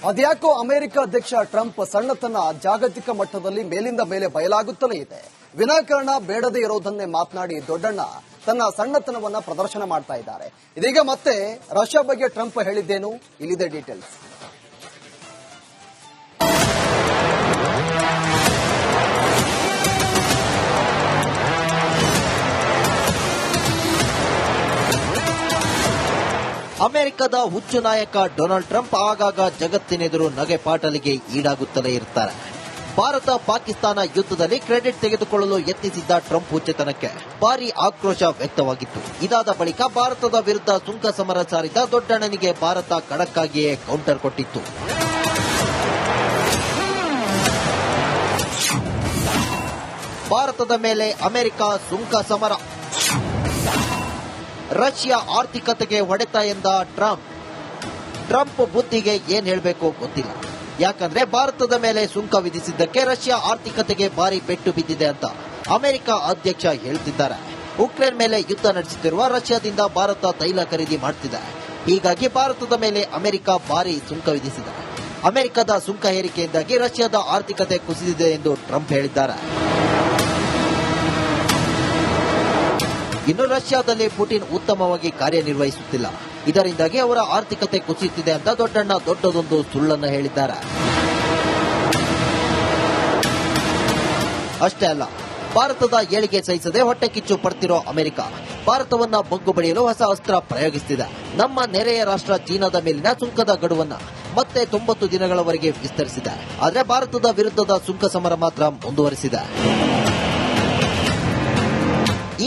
ಅದ್ಯಾಕೋ America ಅಧ್ಯಕ್ಷ Trump ಸಣ್ಣತನ ಜಾಗತಿಕ ಮಟ್ಟದಲ್ಲಿ ಮೇಲಿಂದ ಮೇಲೆ ಬಯಲಾಗುತ್ತಲೇ ಇದೆ. ವಿನಾಕಾರಣ ಬೇಡದೇ ಇರೋದನ್ನೇ ಮಾತನಾಡಿ ದೊಡ್ಡಣ್ಣ ತನ್ನ ಸಣ್ಣತನವನ್ನ ಪ್ರದರ್ಶನ ಮಾಡ್ತಾ ಇದ್ದಾರೆ. ಇದೀಗ ಮತ್ತೆ ರಷ್ಯಾ ಬಗ್ಗೆ ಟ್ರಂಪ್ ಹೇಳಿದ್ದೇನು, ಇಲ್ಲಿದೆ ಡೀಟೇಲ್ಸ್. ಅಮೆರಿಕದ ಹುಚ್ಚು ನಾಯಕ ಡೊನಾಲ್ಡ್ ಟ್ರಂಪ್ ಆಗಾಗ ಜಗತ್ತಿನೆದುರು ನಗೆಪಾಟಲಿಗೆ ಈಡಾಗುತ್ತಲೇ ಇರ್ತಾರೆ. ಭಾರತ ಪಾಕಿಸ್ತಾನ ಯುದ್ಧದಲ್ಲಿ ಕ್ರೆಡಿಟ್ ತೆಗೆದುಕೊಳ್ಳಲು ಯತ್ನಿಸಿದ್ದ ಟ್ರಂಪ್ ಹುಚ್ಚುತನಕ್ಕೆ ಭಾರೀ ಆಕ್ರೋಶ ವ್ಯಕ್ತವಾಗಿತ್ತು. ಇದಾದ ಬಳಿಕ ಭಾರತದ ವಿರುದ್ಧ ಸುಂಕ ಸಮರ ಸಾರಿದ ದೊಡ್ಡಣ್ಣನಿಗೆ ಭಾರತ ಖಡಕ್ಕಾಗಿಯೇ ಕೌಂಟರ್ ಕೊಟ್ಟಿತ್ತು. ಭಾರತದ ಮೇಲೆ ಅಮೆರಿಕ ಸುಂಕ ಸಮರ, ರಷ್ಯಾ ಆರ್ಥಿಕತೆಗೆ ಹೊಡೆತ ಎಂದ ಟ್ರಂಪ್ ಬುದ್ಧಿಗೆ ಏನ್ ಹೇಳಬೇಕು ಗೊತ್ತಿಲ್ಲ. ಯಾಕಂದ್ರೆ ಭಾರತದ ಮೇಲೆ ಸುಂಕ ವಿಧಿಸಿದ್ದಕ್ಕೆ ರಷ್ಯಾ ಆರ್ಥಿಕತೆಗೆ ಭಾರಿ ಪೆಟ್ಟು ಬಿದ್ದಿದೆ ಅಂತ ಅಮೆರಿಕ ಅಧ್ಯಕ್ಷ ಹೇಳ್ತಿದ್ದಾರೆ. ಉಕ್ರೇನ್ ಮೇಲೆ ಯುದ್ಧ ನಡೆಸುತ್ತಿರುವ ರಷ್ಯಾದಿಂದ ಭಾರತ ತೈಲ ಖರೀದಿ ಮಾಡ್ತಿದೆ. ಹೀಗಾಗಿ ಭಾರತದ ಮೇಲೆ ಅಮೆರಿಕ ಭಾರಿ ಸುಂಕ ವಿಧಿಸಿದೆ. ಅಮೆರಿಕದ ಸುಂಕ ಏರಿಕೆಯಿಂದಾಗಿ ರಷ್ಯಾದ ಆರ್ಥಿಕತೆ ಕುಸಿದಿದೆ ಎಂದು ಟ್ರಂಪ್ ಹೇಳಿದ್ದಾರೆ. ಇನ್ನು ರಷ್ಯಾದಲ್ಲಿ ಪುಟಿನ್ ಉತ್ತಮವಾಗಿ ಕಾರ್ಯನಿರ್ವಹಿಸುತ್ತಿಲ್ಲ. ಇದರಿಂದಾಗಿ ಅವರ ಆರ್ಥಿಕತೆ ಕುಸಿಯುತ್ತಿದೆ ಅಂತ ದೊಡ್ಡಣ್ಣ ದೊಡ್ಡದೊಂದು ಸುಳ್ಳನ್ನು ಹೇಳಿದ್ದಾರೆ. ಅಷ್ಟೇ ಅಲ್ಲ, ಭಾರತದ ಏಳಿಗೆ ಸಹಿಸದೆ ಹೊಟ್ಟೆ ಕಿಚ್ಚು ಪಡ್ತಿರೋ ಅಮೆರಿಕ ಭಾರತವನ್ನ ಬಗ್ಗು ಬಡಿಯಲು ಹೊಸ ಅಸ್ತ್ರ ಪ್ರಯೋಗಿಸುತ್ತಿದೆ. ನಮ್ಮ ನೆರೆಯ ರಾಷ್ಟ್ರ ಚೀನಾದ ಮೇಲಿನ ಸುಂಕದ ಗಡುವನ್ನ ಮತ್ತೆ 90 ದಿನಗಳವರೆಗೆ ವಿಸ್ತರಿಸಿದೆ. ಆದರೆ ಭಾರತದ ವಿರುದ್ಧದ ಸುಂಕ ಸಮರ ಮಾತ್ರ ಮುಂದುವರೆಸಿದೆ.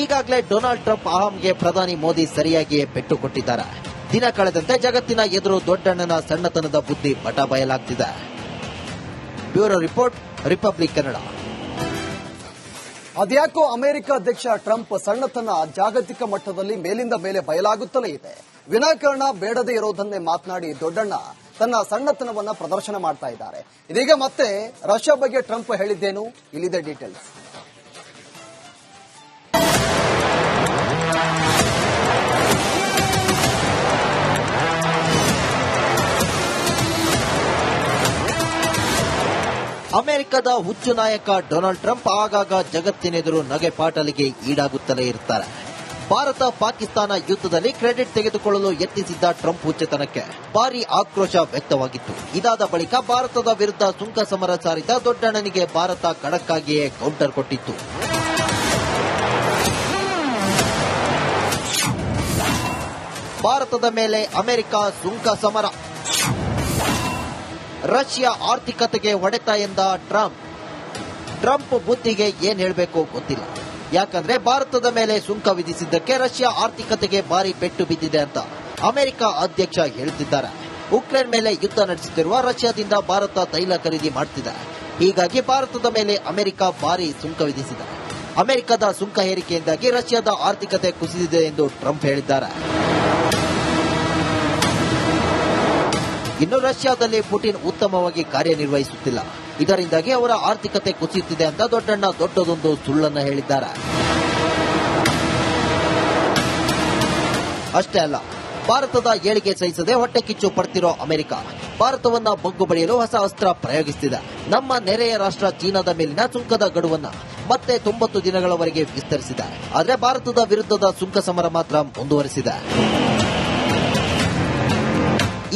ಈಗಾಗಲೇ ಡೊನಾಲ್ಡ್ ಟ್ರಂಪ್ ಅಹಂಗೆ ಪ್ರಧಾನಿ ಮೋದಿ ಸರಿಯಾಗಿಯೇ ಪೆಟ್ಟು ಕೊಟ್ಟಿದ್ದಾರೆ. ದಿನ ಕಳೆದಂತೆ ಜಗತ್ತಿನ ಎದುರು ದೊಡ್ಡಣ್ಣನ ಸಣ್ಣತನದ ಬುದ್ಧಿ ಬಟ ಬಯಲಾಗ್ತಿದೆ. Bureau report, Republic Kannada. ಅದ್ಯಾಕೋ ಅಮೆರಿಕ ಅಧ್ಯಕ್ಷ ಟ್ರಂಪ್ ಸಣ್ಣತನ ಜಾಗತಿಕ ಮಟ್ಟದಲ್ಲಿ ಮೇಲಿಂದ ಮೇಲೆ ಬಯಲಾಗುತ್ತಲೇ ಇದೆ. ವಿನಾಕಾರಣ ಬೇಡದೇ ಇರೋದನ್ನೇ ಮಾತನಾಡಿ ದೊಡ್ಡಣ್ಣ ತನ್ನ ಸಣ್ಣತನವನ್ನ ಪ್ರದರ್ಶನ ಮಾಡ್ತಾ ಇದ್ದಾರೆ. ಇದೀಗ ಮತ್ತೆ ರಷ್ಯಾ ಬಗ್ಗೆ ಟ್ರಂಪ್ ಹೇಳಿದ್ದೇನು, ಇಲ್ಲಿದೆ ಡೀಟೇಲ್ಸ್. ಅಮೆರಿಕದ ಹುಚ್ಚು ನಾಯಕ ಡೊನಾಲ್ಡ್ ಟ್ರಂಪ್ ಆಗಾಗ ಜಗತ್ತಿನೆದುರು ನಗೆಪಾಟಲಿಗೆ ಈಡಾಗುತ್ತಲೇ ಇರ್ತಾರೆ. ಭಾರತ ಪಾಕಿಸ್ತಾನ ಯುದ್ಧದಲ್ಲಿ ಕ್ರೆಡಿಟ್ ತೆಗೆದುಕೊಳ್ಳಲು ಯತ್ನಿಸಿದ್ದ ಟ್ರಂಪ್ ಹುಚ್ಚುತನಕ್ಕೆ ಭಾರೀ ಆಕ್ರೋಶ ವ್ಯಕ್ತವಾಗಿತ್ತು. ಇದಾದ ಬಳಿಕ ಭಾರತದ ವಿರುದ್ಧ ಸುಂಕ ಸಮರ ಸಾರಿದ ದೊಡ್ಡಣ್ಣನಿಗೆ ಭಾರತ ಖಡಕ್ಕಾಗಿಯೇ ಕೌಂಟರ್ ಕೊಟ್ಟಿತ್ತು. ಭಾರತದ ಮೇಲೆ ಅಮೆರಿಕ ಸುಂಕ ಸಮರ, ರಷ್ಯಾ ಆರ್ಥಿಕತೆಗೆ ಹೊಡೆತ ಎಂದ ಟ್ರಂಪ್ ಬುದ್ಧಿಗೆ ಏನ್ ಹೇಳಬೇಕು ಗೊತ್ತಿಲ್ಲ. ಯಾಕಂದ್ರೆ ಭಾರತದ ಮೇಲೆ ಸುಂಕ ವಿಧಿಸಿದ್ದಕ್ಕೆ ರಷ್ಯಾ ಆರ್ಥಿಕತೆಗೆ ಭಾರಿ ಪೆಟ್ಟು ಬಿದ್ದಿದೆ ಅಂತ ಅಮೆರಿಕ ಅಧ್ಯಕ್ಷ ಹೇಳ್ತಿದ್ದಾರೆ. ಉಕ್ರೇನ್ ಮೇಲೆ ಯುದ್ಧ ನಡೆಸುತ್ತಿರುವ ರಷ್ಯಾದಿಂದ ಭಾರತ ತೈಲ ಖರೀದಿ ಮಾಡ್ತಿದೆ. ಹೀಗಾಗಿ ಭಾರತದ ಮೇಲೆ ಅಮೆರಿಕ ಭಾರಿ ಸುಂಕ ವಿಧಿಸಿದೆ. ಅಮೆರಿಕದ ಸುಂಕ ಏರಿಕೆಯಿಂದಾಗಿ ರಷ್ಯಾದ ಆರ್ಥಿಕತೆ ಕುಸಿದಿದೆ ಎಂದು ಟ್ರಂಪ್ ಹೇಳಿದ್ದಾರೆ. ಇನ್ನು ರಷ್ಯಾದಲ್ಲಿ ಪುಟಿನ್ ಉತ್ತಮವಾಗಿ ಕಾರ್ಯನಿರ್ವಹಿಸುತ್ತಿಲ್ಲ. ಇದರಿಂದಾಗಿ ಅವರ ಆರ್ಥಿಕತೆ ಕುಸಿಯುತ್ತಿದೆ ಅಂತ ದೊಡ್ಡಣ್ಣ ದೊಡ್ಡದೊಂದು ಸುಳ್ಳನ್ನು ಹೇಳಿದ್ದಾರೆ. ಅಷ್ಟೇ ಅಲ್ಲ, ಭಾರತದ ಏಳಿಗೆ ಸಹಿಸದೆ ಹೊಟ್ಟೆ ಕಿಚ್ಚು ಪಡ್ತಿರೋ ಅಮೆರಿಕ ಭಾರತವನ್ನ ಬಗ್ಗು ಬಡಿಯಲು ಹೊಸ ಅಸ್ತ್ರ ಪ್ರಯೋಗಿಸುತ್ತಿದೆ. ನಮ್ಮ ನೆರೆಯ ರಾಷ್ಟ್ರ ಚೀನಾದ ಮೇಲಿನ ಸುಂಕದ ಗಡುವನ್ನ ಮತ್ತೆ 90 ದಿನಗಳವರೆಗೆ ವಿಸ್ತರಿಸಿದೆ. ಆದರೆ ಭಾರತದ ವಿರುದ್ಧದ ಸುಂಕ ಸಮರ ಮಾತ್ರ ಮುಂದುವರೆಸಿದೆ.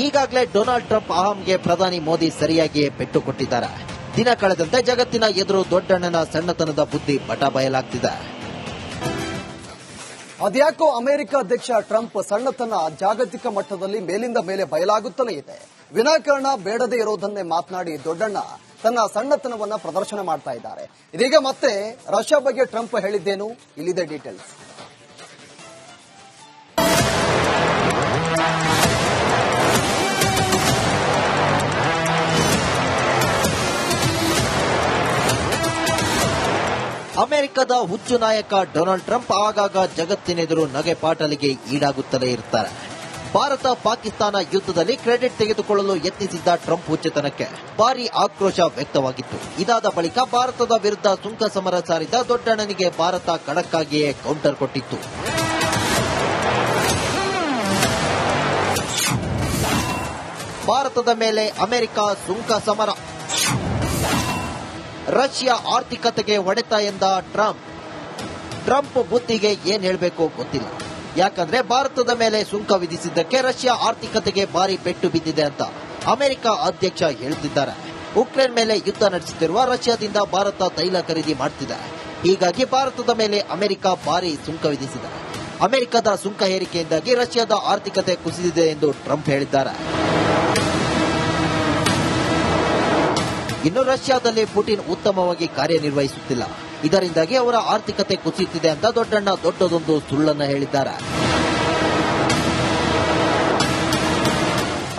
ಈಗಾಗಲೇ ಡೊನಾಲ್ಡ್ ಟ್ರಂಪ್ ಅಹಂಗೆ ಪ್ರಧಾನಿ ಮೋದಿ ಸರಿಯಾಗಿಯೇ ಪೆಟ್ಟು ಕೊಟ್ಟಿದ್ದಾರೆ. ದಿನ ಕಳೆದಂತೆ ಜಗತ್ತಿನ ಎದುರು ದೊಡ್ಡಣ್ಣನ ಸಣ್ಣತನದ ಬುದ್ಧಿ ಬಟ ಬಯಲಾಗ್ತಿದೆ. ಅದ್ಯಾಕೋ ಅಮೆರಿಕ ಅಧ್ಯಕ್ಷ ಟ್ರಂಪ್ ಸಣ್ಣತನ ಜಾಗತಿಕ ಮಟ್ಟದಲ್ಲಿ ಮೇಲಿಂದ ಮೇಲೆ ಬಯಲಾಗುತ್ತಲೇ ಇದೆ. ವಿನಾಕಾರಣ ಬೇಡದೇ ಇರೋದನ್ನೇ ಮಾತನಾಡಿ ದೊಡ್ಡಣ್ಣ ತನ್ನ ಸಣ್ಣತನವನ್ನ ಪ್ರದರ್ಶನ ಮಾಡ್ತಾ ಇದ್ದಾರೆ. ಇದೀಗ ಮತ್ತೆ ರಷ್ಯಾ ಬಗ್ಗೆ ಟ್ರಂಪ್ ಹೇಳಿದ್ದೇನು, ಇಲ್ಲಿದೆ ಡೀಟೇಲ್ಸ್. ಅಮೆರಿಕದ ಹುಚ್ಚು ನಾಯಕ ಡೊನಾಲ್ಡ್ ಟ್ರಂಪ್ ಆಗಾಗ ಜಗತ್ತಿನೆದುರು ನಗೆಪಾಟಲಿಗೆ ಈಡಾಗುತ್ತಲೇ ಇರ್ತಾರೆ. ಭಾರತ ಪಾಕಿಸ್ತಾನ ಯುದ್ಧದಲ್ಲಿ ಕ್ರೆಡಿಟ್ ತೆಗೆದುಕೊಳ್ಳಲು ಯತ್ನಿಸಿದ್ದ ಟ್ರಂಪ್ ಹುಚ್ಚುತನಕ್ಕೆ ಭಾರೀ ಆಕ್ರೋಶ ವ್ಯಕ್ತವಾಗಿತ್ತು. ಇದಾದ ಬಳಿಕ ಭಾರತದ ವಿರುದ್ಧ ಸುಂಕ ಸಮರ ಸಾರಿದ ದೊಡ್ಡಣ್ಣನಿಗೆ ಭಾರತ ಖಡಕ್ಕಾಗಿಯೇ ಕೌಂಟರ್ ಕೊಟ್ಟಿತ್ತು. ಭಾರತದ ಮೇಲೆ ಅಮೆರಿಕ ಸುಂಕ ಸಮರ. ರಷ್ಯಾ ಆರ್ಥಿಕತೆಗೆ ಹೊಡೆತ ಎಂದ ಟ್ರಂಪ್ ಬುದ್ಧಿಗೆ ಏನ್ ಹೇಳಬೇಕು ಗೊತ್ತಿಲ್ಲ. ಯಾಕಂದ್ರೆ ಭಾರತದ ಮೇಲೆ ಸುಂಕ ವಿಧಿಸಿದ್ದಕ್ಕೆ ರಷ್ಯಾ ಆರ್ಥಿಕತೆಗೆ ಭಾರಿ ಪೆಟ್ಟು ಬಿದ್ದಿದೆ ಅಂತ ಅಮೆರಿಕ ಅಧ್ಯಕ್ಷ ಹೇಳ್ತಿದ್ದಾರೆ. ಉಕ್ರೇನ್ ಮೇಲೆ ಯುದ್ಧ ನಡೆಸುತ್ತಿರುವ ರಷ್ಯಾದಿಂದ ಭಾರತ ತೈಲ ಖರೀದಿ ಮಾಡ್ತಿದೆ. ಹೀಗಾಗಿ ಭಾರತದ ಮೇಲೆ ಅಮೆರಿಕ ಭಾರಿ ಸುಂಕ ವಿಧಿಸಿದೆ. ಅಮೆರಿಕದ ಸುಂಕ ಏರಿಕೆಯಿಂದಾಗಿ ರಷ್ಯಾದ ಆರ್ಥಿಕತೆ ಕುಸಿದಿದೆ ಎಂದು ಟ್ರಂಪ್ ಹೇಳಿದ್ದಾರೆ. ಇನ್ನು ರಷ್ಯಾದಲ್ಲಿ ಪುಟಿನ್ ಉತ್ತಮವಾಗಿ ಕಾರ್ಯನಿರ್ವಹಿಸುತ್ತಿಲ್ಲ. ಇದರಿಂದಾಗಿ ಅವರ ಆರ್ಥಿಕತೆ ಕುಸಿಯುತ್ತಿದೆ ಅಂತ ದೊಡ್ಡಣ್ಣ ದೊಡ್ಡದೊಂದು ಸುಳ್ಳನ್ನ ಹೇಳಿದ್ದಾರೆ.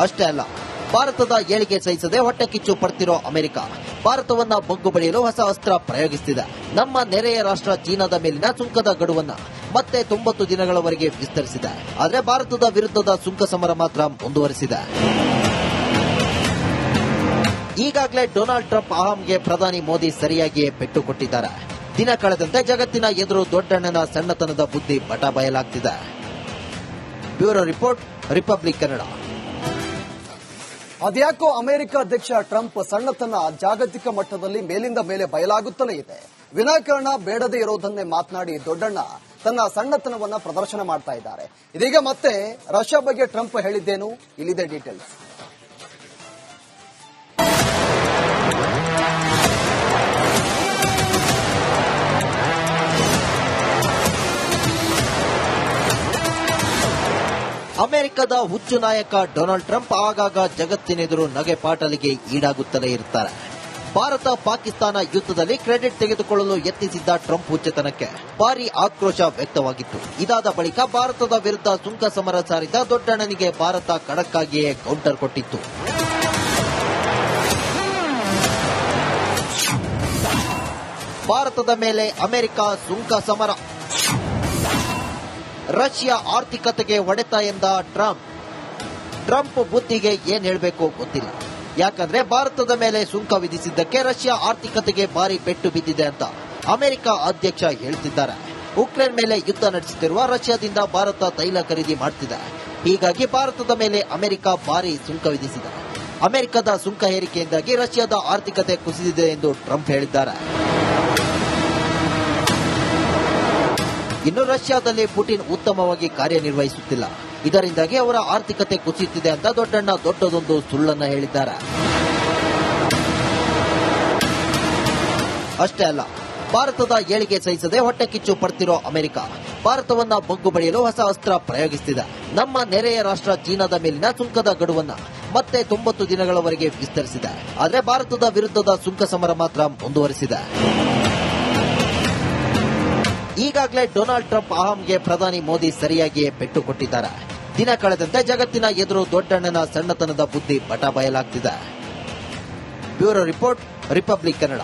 ಅಷ್ಟೇ ಅಲ್ಲ, ಭಾರತದ ಏಳಿಗೆ ಸಹಿಸದೆ ಹೊಟ್ಟೆ ಕಿಚ್ಚು ಪಡ್ತಿರೋ ಅಮೆರಿಕ ಭಾರತವನ್ನ ಬಗ್ಗು ಬಡಿಯಲು ಹೊಸ ಅಸ್ತ್ರ ಪ್ರಯೋಗಿಸುತ್ತಿದೆ. ನಮ್ಮ ನೆರೆಯ ರಾಷ್ಟ್ರ ಚೀನಾದ ಮೇಲಿನ ಸುಂಕದ ಗಡುವನ್ನ ಮತ್ತೆ 90 ದಿನಗಳವರೆಗೆ ವಿಸ್ತರಿಸಿದೆ. ಆದರೆ ಭಾರತದ ವಿರುದ್ಧದ ಸುಂಕ ಸಮರ ಮಾತ್ರ ಮುಂದುವರೆಸಿದೆ. ಈಗಾಗಲೇ ಡೊನಾಲ್ಡ್ ಟ್ರಂಪ್ ಅಹಂಗೆ ಪ್ರಧಾನಿ ಮೋದಿ ಸರಿಯಾಗಿಯೇ ಪೆಟ್ಟು ಕೊಟ್ಟಿದ್ದಾರೆ. ದಿನ ಕಳೆದಂತೆ ಜಗತ್ತಿನ ಎದುರು ದೊಡ್ಡಣ್ಣನ ಸಣ್ಣತನದ ಬುದ್ಧಿ ಬಟ ಬಯಲಾಗ್ತಿದೆ. Bureau report, Republic Kannada. ಅದ್ಯಾಕೋ ಅಮೆರಿಕ ಅಧ್ಯಕ್ಷ ಟ್ರಂಪ್ ಸಣ್ಣತನ ಜಾಗತಿಕ ಮಟ್ಟದಲ್ಲಿ ಮೇಲಿಂದ ಮೇಲೆ ಬಯಲಾಗುತ್ತಲೇ ಇದೆ. ವಿನಾಕಾರಣ ಬೇಡದೇ ಇರೋದನ್ನೇ ಮಾತನಾಡಿ ದೊಡ್ಡಣ್ಣ ತನ್ನ ಸಣ್ಣತನವನ್ನ ಪ್ರದರ್ಶನ ಮಾಡ್ತಾ ಇದ್ದಾರೆ. ಇದೀಗ ಮತ್ತೆ ರಷ್ಯಾ ಬಗ್ಗೆ ಟ್ರಂಪ್ ಹೇಳಿದ್ದೇನು, ಇಲ್ಲಿದೆ ಡೀಟೇಲ್ಸ್. ಅಮೆರಿಕದ ಹುಚ್ಚು ನಾಯಕ ಡೊನಾಲ್ಡ್ ಟ್ರಂಪ್ ಆಗಾಗ ಜಗತ್ತಿನೆದುರು ನಗೆಪಾಟಲಿಗೆ ಈಡಾಗುತ್ತಲೇ ಇರುತ್ತಾರೆ. ಭಾರತ ಪಾಕಿಸ್ತಾನ ಯುದ್ಧದಲ್ಲಿ ಕ್ರೆಡಿಟ್ ತೆಗೆದುಕೊಳ್ಳಲು ಯತ್ನಿಸಿದ್ದ ಟ್ರಂಪ್ ಹುಚ್ಚತನಕ್ಕೆ ಭಾರಿ ಆಕ್ರೋಶ ವ್ಯಕ್ತವಾಗಿತ್ತು. ಇದಾದ ಬಳಿಕ ಭಾರತದ ವಿರುದ್ಧ ಸುಂಕ ಸಮರ ಸಾರಿದ ದೊಡ್ಡಣ್ಣನಿಗೆ ಭಾರತ ಖಡಕ್ಕಾಗಿಯೇ ಕೌಂಟರ್ ಕೊಟ್ಟಿತ್ತು. ಭಾರತದ ಮೇಲೆ ಅಮೆರಿಕ ಸುಂಕ ಸಮರ. ರಷ್ಯಾ ಆರ್ಥಿಕತೆಗೆ ಹೊಡೆತ ಎಂದ ಟ್ರಂಪ್ ಬುದ್ಧಿಗೆ ಏನ್ ಹೇಳಬೇಕು ಗೊತ್ತಿಲ್ಲ. ಯಾಕಂದ್ರೆ ಭಾರತದ ಮೇಲೆ ಸುಂಕ ವಿಧಿಸಿದ್ದಕ್ಕೆ ರಷ್ಯಾ ಆರ್ಥಿಕತೆಗೆ ಭಾರಿ ಪೆಟ್ಟು ಬಿದ್ದಿದೆ ಅಂತ ಅಮೆರಿಕ ಅಧ್ಯಕ್ಷ ಹೇಳ್ತಿದ್ದಾರೆ. ಉಕ್ರೇನ್ ಮೇಲೆ ಯುದ್ಧ ನಡೆಸುತ್ತಿರುವ ರಷ್ಯಾದಿಂದ ಭಾರತ ತೈಲ ಖರೀದಿ ಮಾಡ್ತಿದೆ. ಹೀಗಾಗಿ ಭಾರತದ ಮೇಲೆ ಅಮೆರಿಕ ಭಾರಿ ಸುಂಕ ವಿಧಿಸಿದೆ. ಅಮೆರಿಕದ ಸುಂಕ ಏರಿಕೆಯಿಂದಾಗಿ ರಷ್ಯಾದ ಆರ್ಥಿಕತೆ ಕುಸಿದಿದೆ ಎಂದು ಟ್ರಂಪ್ ಹೇಳಿದ್ದಾರೆ. ಇನ್ನು ರಷ್ಯಾದಲ್ಲಿ ಪುಟಿನ್ ಉತ್ತಮವಾಗಿ ಕಾರ್ಯನಿರ್ವಹಿಸುತ್ತಿಲ್ಲ. ಇದರಿಂದಾಗಿ ಅವರ ಆರ್ಥಿಕತೆ ಕುಸಿಯುತ್ತಿದೆ ಅಂತ ದೊಡ್ಡಣ್ಣ ದೊಡ್ಡದೊಂದು ಸುಳ್ಳನ್ನ ಹೇಳಿದ್ದಾರೆ. ಅಷ್ಟೇ ಅಲ್ಲ, ಭಾರತದ ಏಳಿಗೆ ಸಹಿಸದೆ ಹೊಟ್ಟೆ ಕಿಚ್ಚು ಪಡ್ತಿರೋ ಅಮೆರಿಕ ಭಾರತವನ್ನ ಬಗ್ಗು ಬಡಿಯಲು ಹೊಸ ಅಸ್ತ್ರ ಪ್ರಯೋಗಿಸುತ್ತಿದೆ. ನಮ್ಮ ನೆರೆಯ ರಾಷ್ಟ್ರ ಚೀನಾದ ಮೇಲಿನ ಸುಂಕದ ಗಡುವನ್ನ ಮತ್ತೆ 90 ದಿನಗಳವರೆಗೆ ವಿಸ್ತರಿಸಿದೆ. ಆದರೆ ಭಾರತದ ವಿರುದ್ಧದ ಸುಂಕ ಸಮರ ಮಾತ್ರ ಮುಂದುವರೆಸಿದೆ. ಈಗಾಗಲೇ ಡೊನಾಲ್ಡ್ ಟ್ರಂಪ್ ಅಹಂಗೆ ಪ್ರಧಾನಿ ಮೋದಿ ಸರಿಯಾಗಿಯೇ ಪೆಟ್ಟು ಕೊಟ್ಟಿದ್ದಾರೆ. ದಿನ ಕಳೆದಂತೆ ಜಗತ್ತಿನ ಎದುರು ದೊಡ್ಡಣ್ಣನ ಸಣ್ಣತನದ ಬುದ್ಧಿ ಬಟ ಬಯಲಾಗ್ತಿದೆ. Bureau report, Republic Kannada.